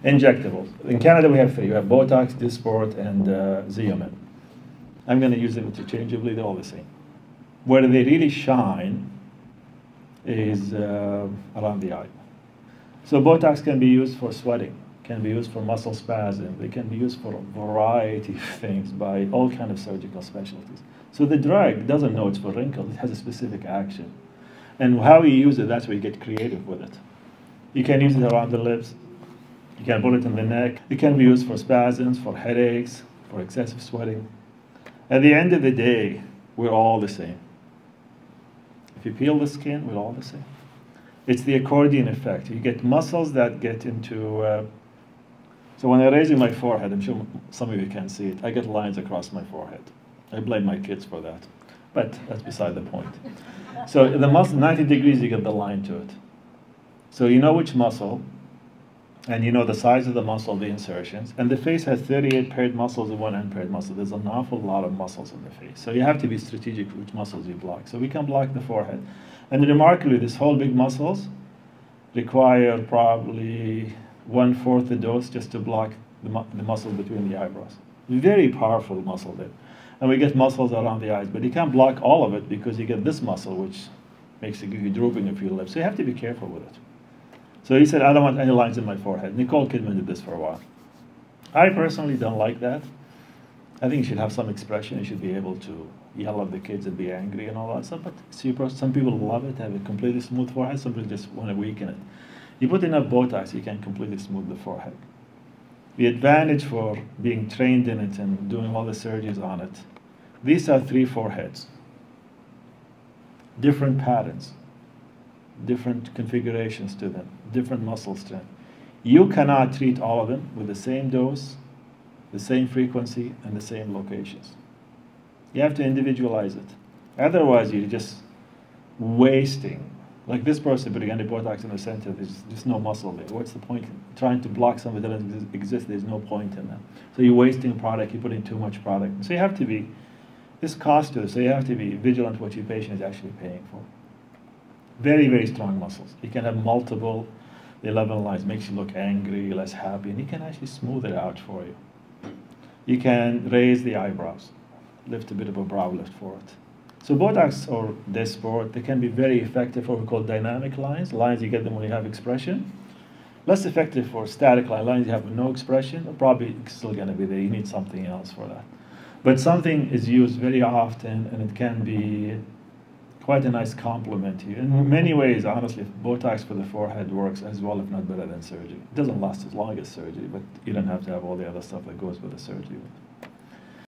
Injectables. In Canada, we have three. We have Botox, Dysport, and Xeomin. I'm going to use them interchangeably. They're all the same. Where they really shine is around the eye. So Botox can be used for sweating, can be used for muscle spasm. They can be used for a variety of things by all kinds of surgical specialties. So the drug doesn't know it's for wrinkles. It has a specific action. And how you use it, that's where you get creative with it. You can use it around the lips. You can put it in the neck. It can be used for spasms, for headaches, for excessive sweating. At the end of the day, we're all the same. If you peel the skin, we're all the same. It's the accordion effect. You get muscles that get into... so when I raise in my forehead, I'm sure some of you can see it, I get lines across my forehead. I blame my kids for that. But that's beside the point. So the muscle, 90 degrees, you get the line to it. So you know which muscle, and you know the size of the muscle, the insertions, and the face has 38 paired muscles and one unpaired muscle. There's an awful lot of muscles in the face. So you have to be strategic which muscles you block. So we can block the forehead. And remarkably, this whole big muscles require probably 1/4 the dose just to block the muscles between the eyebrows. Very powerful muscle there. And we get muscles around the eyes, but you can't block all of it because you get this muscle, which makes you drooping of your lips. So you have to be careful with it. So he said, I don't want any lines in my forehead. Nicole Kidman did this for a while. I personally don't like that. I think you should have some expression. You should be able to yell at the kids and be angry and all that stuff. But some people love it, have a completely smooth forehead. Some people just want to weaken it. You put enough Botox, you can completely smooth the forehead. The advantage for being trained in it and doing all the surgeries on it, these are 3 foreheads. Different patterns. Different configurations to them, different muscle strength. You cannot treat all of them with the same dose, the same frequency, and the same locations. You have to individualize it. Otherwise, you're just wasting. Like this person putting anti-Botox in the center, there's just no muscle there. What's the point in trying to block something that doesn't exist? There's no point in that. So you're wasting product, you're putting too much product. So you have to be, this cost to it, so you have to be vigilant what your patient is actually paying for. Very, very strong muscles. You can have multiple 11 lines, makes you look angry, less happy, and you can actually smooth it out for you. You can raise the eyebrows, lift a bit of a brow lift for it. So Botox or Dysport, they can be very effective for what we call dynamic lines. Lines, you get them when you have expression. Less effective for static lines you have no expression, but probably still going to be there. You need something else for that. But something is used very often, and it can be quite a nice complement to you. In many ways, honestly, Botox for the forehead works as well, if not better than surgery. It doesn't last as long as surgery, but you don't have to have all the other stuff that goes with the surgery.